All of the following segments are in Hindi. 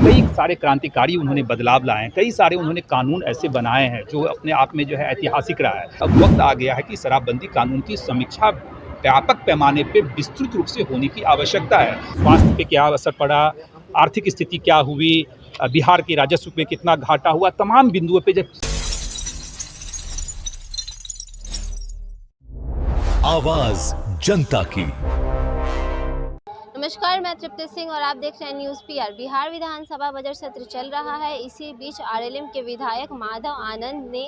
कई सारे क्रांतिकारी उन्होंने बदलाव लाए हैं, कई सारे उन्होंने कानून ऐसे बनाए हैं जो अपने आप में जो है ऐतिहासिक रहा है। अब वक्त आ गया है कि शराबबंदी कानून की समीक्षा व्यापक पैमाने पे विस्तृत रूप से होने की आवश्यकता है। स्वास्थ्य पे क्या असर पड़ा, आर्थिक स्थिति क्या हुई, बिहार के राजस्व में कितना घाटा हुआ, तमाम बिंदुओं पे जब आवाज जनता की। नमस्कार, मैं तृप्ति सिंह और आप देख रहे हैं न्यूज़ पीआर। बिहार विधानसभा बजट सत्र चल रहा है। इसी बीच आरएलएम के विधायक माधव आनंद ने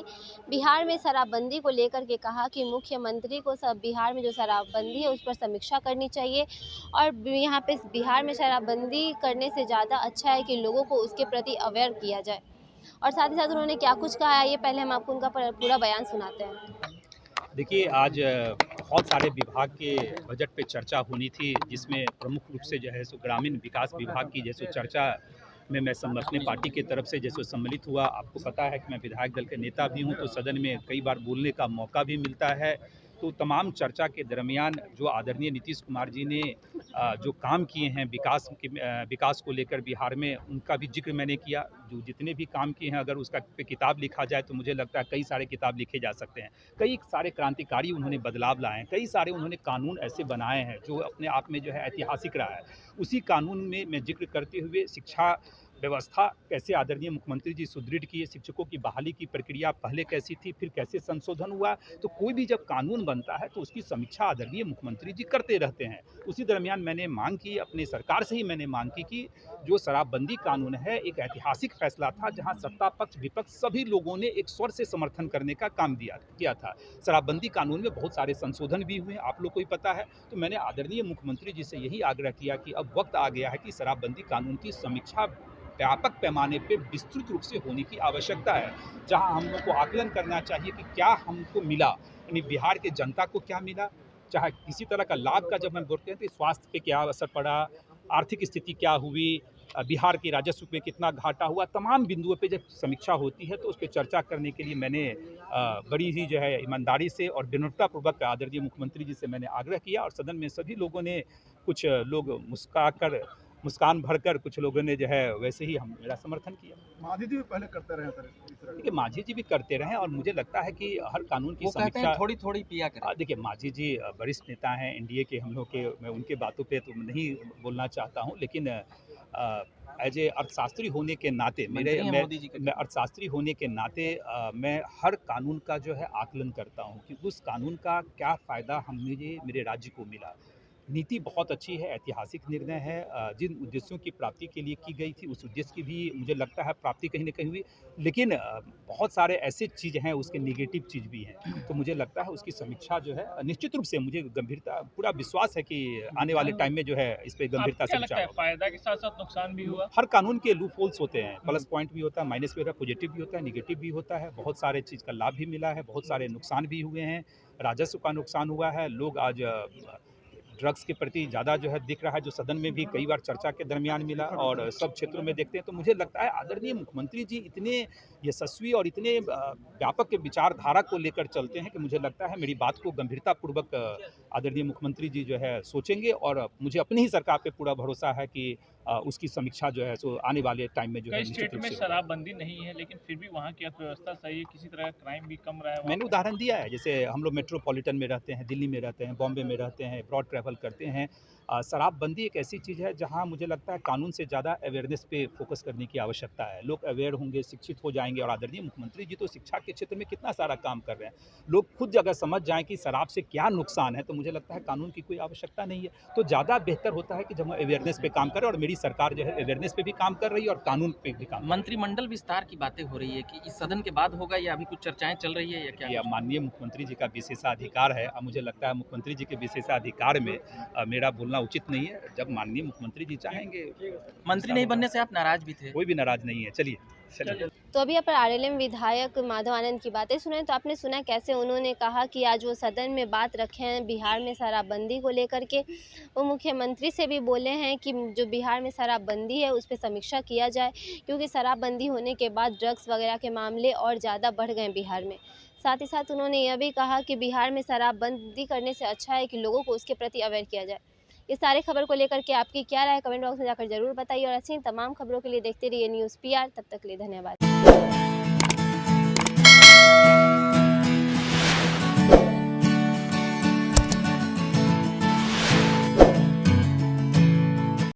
बिहार में शराबबंदी को लेकर के कहा कि मुख्यमंत्री को सब बिहार में जो शराबबंदी है उस पर समीक्षा करनी चाहिए और यहाँ पे बिहार में शराबबंदी करने से ज़्यादा अच्छा है कि लोगों को उसके प्रति अवेयर किया जाए। और साथ ही साथ उन्होंने क्या कुछ कहा है, ये पहले हम आपको उनका पूरा बयान सुनाते हैं। देखिए, आज बहुत सारे विभाग के बजट पे चर्चा होनी थी, जिसमें प्रमुख रूप से जो है सो ग्रामीण विकास विभाग की जैसे चर्चा में मैं अपने पार्टी की तरफ से जैसे सम्मिलित हुआ। आपको पता है कि मैं विधायक दल के नेता भी हूं, तो सदन में कई बार बोलने का मौका भी मिलता है। तो तमाम चर्चा के दरमियान जो आदरणीय नीतीश कुमार जी ने जो काम किए हैं विकास को लेकर बिहार में, उनका भी जिक्र मैंने किया। जो जितने भी काम किए हैं, अगर उसका पे किताब लिखा जाए तो मुझे लगता है कई सारे किताब लिखे जा सकते हैं। कई सारे क्रांतिकारी उन्होंने बदलाव लाए हैं, कई सारे उन्होंने कानून ऐसे बनाए हैं जो अपने आप में जो है ऐतिहासिक रहा है। उसी कानून में मैं जिक्र करते हुए शिक्षा व्यवस्था कैसे आदरणीय मुख्यमंत्री जी सुदृढ़ किए, शिक्षकों की बहाली की प्रक्रिया पहले कैसी थी, फिर कैसे संशोधन हुआ। तो कोई भी जब कानून बनता है तो उसकी समीक्षा आदरणीय मुख्यमंत्री जी करते रहते हैं। उसी दरमियान मैंने मांग की, अपनी सरकार से ही मैंने मांग की कि जो शराबबंदी कानून है एक ऐतिहासिक फैसला था, जहां सत्ता पक्ष विपक्ष सभी लोगों ने एक स्वर से समर्थन करने का काम किया था। शराबबंदी कानून में बहुत सारे संशोधन भी हुए, आप लोग को ही पता है। तो मैंने आदरणीय मुख्यमंत्री जी से यही आग्रह किया कि अब वक्त आ गया है कि शराबबंदी कानून की समीक्षा व्यापक पैमाने पे विस्तृत रूप से होने की आवश्यकता है, जहां हम लोग को आकलन करना चाहिए कि क्या हमको मिला, यानी बिहार के जनता को क्या मिला, चाहे किसी तरह का लाभ का जब हम बोलते हैं तो स्वास्थ्य पे क्या असर पड़ा, आर्थिक स्थिति क्या हुई, बिहार के राजस्व में कितना घाटा हुआ, तमाम बिंदुओं पे जब समीक्षा होती है तो उस पर चर्चा करने के लिए मैंने बड़ी ही जो है ईमानदारी से और विनम्रतापूर्वक आदरणीय मुख्यमंत्री जी से मैंने आग्रह किया। और सदन में सभी लोगों ने, कुछ लोग मुस्कान भरकर, कुछ लोगों ने जो है वैसे ही हम मेरा समर्थन किया। मांझी जी भी पहले करते रहे सर इस तरह देखिए, मांझी जी भी करते रहे और मुझे लगता है कि हर कानून की समीक्षा थोड़ी थोड़ी पिया करें। देखिए, मांझी जी वरिष्ठ नेता हैं एनडीए के, हम लोग के, मैं उनके बातों पे तो नहीं बोलना चाहता हूँ, लेकिन एज ए अर्थशास्त्री होने के नाते मैं अर्थशास्त्री होने के नाते मैं हर कानून का जो है आकलन करता हूँ कि उस कानून का क्या फ़ायदा मेरे राज्य को मिला। नीति बहुत अच्छी है, ऐतिहासिक निर्णय है, जिन उद्देश्यों की प्राप्ति के लिए की गई थी उस उद्देश्य की भी मुझे लगता है प्राप्ति कहीं न कहीं हुई। लेकिन बहुत सारे ऐसे चीज़ हैं, उसके नेगेटिव चीज़ भी हैं। तो मुझे लगता है उसकी समीक्षा जो है निश्चित रूप से, मुझे गंभीरता पूरा विश्वास है कि आने वाले टाइम में जो है इस पे गंभीरता से विचार होगा। फायदा के साथ साथ नुकसान भी हुआ। हर कानून के लूप होल्स होते हैं, प्लस पॉइंट भी होता है, माइनस भी होता है, पॉजिटिव भी होता है, नेगेटिव भी होता है। बहुत सारे चीज़ का लाभ भी मिला है, बहुत सारे नुकसान भी हुए हैं। राजस्व का नुकसान हुआ है, लोग आज ड्रग्स के प्रति ज़्यादा जो है दिख रहा है, जो सदन में भी कई बार चर्चा के दरमियान मिला और सब क्षेत्रों में देखते हैं। तो मुझे लगता है आदरणीय मुख्यमंत्री जी इतने यशस्वी और इतने व्यापक विचारधारा को लेकर चलते हैं कि मुझे लगता है मेरी बात को गंभीरतापूर्वक आदरणीय मुख्यमंत्री जी जो है सोचेंगे। और मुझे अपनी ही सरकार पे पूरा भरोसा है कि उसकी समीक्षा जो है सो आने वाले टाइम में जो है कई निश्चित स्टेट रूप में से। शराबबंदी नहीं है, लेकिन फिर भी वहाँ की अर्थव्यवस्था सही है, किसी तरह क्राइम भी कम रहा है वहाँ मैंने पे। उदाहरण दिया है, जैसे हम लोग मेट्रोपॉलिटन में रहते हैं, दिल्ली में रहते हैं, बॉम्बे में रहते हैं, अब्रॉड ट्रैवल करते हैं। शराबबंदी एक ऐसी चीज़ है जहाँ मुझे लगता है कानून से ज़्यादा अवेयरनेस पे फोकस करने की आवश्यकता है। लोग अवेयर होंगे, शिक्षित हो जाएंगे। और आदरणीय मुख्यमंत्री जी तो शिक्षा के क्षेत्र में कितना सारा काम कर रहे हैं। लोग खुद अगर समझ जाएं कि शराब से क्या नुकसान है, तो मुझे लगता है कानून की कोई आवश्यकता नहीं है। तो ज़्यादा बेहतर होता है कि जब हम अवेयरनेस पे काम करें, और मेरी सरकार जो है अवेयरनेस पे भी काम कर रही है और कानून पे भी काम कर रही है। मंत्रिमंडल विस्तार की बातें हो रही है कि इस सदन के बाद होगा या अभी कुछ चर्चाएं चल रही है या क्या? ये माननीय मुख्यमंत्री जी का विशेषाधिकार है। अब मुझे लगता है मुख्यमंत्री जी के विशेषाधिकार में मेरा बोलना उचित नहीं है। जब माननीय मुख्यमंत्री जी चाहेंगे, मंत्री नहीं बनने से आप नाराज भी थे। कोई भी नाराज नहीं है। चलिए। तो अभी पर आरएलएम विधायक माधव आनंद की बातें सुने, तो आपने सुना कैसे उन्होंने कहा कि आज वो सदन में बात रखे हैं बिहार में शराबबंदी को लेकर के। वो मुख्यमंत्री से भी बोले हैं कि जो बिहार में शराबबंदी है उस पर समीक्षा किया जाए, क्योंकि शराबबंदी होने के बाद ड्रग्स वगैरह के मामले और ज़्यादा बढ़ गए बिहार में। साथ ही साथ उन्होंने यह भी कहा कि बिहार में शराबबंदी करने से अच्छा है कि लोगों को उसके प्रति अवेयर किया जाए। इस सारे खबर को लेकर के आपकी क्या राय है कमेंट बॉक्स में जाकर जरूर बताइए और ऐसी ही तमाम खबरों के लिए देखते रहिए न्यूज़ PR। तब तक के लिए धन्यवाद।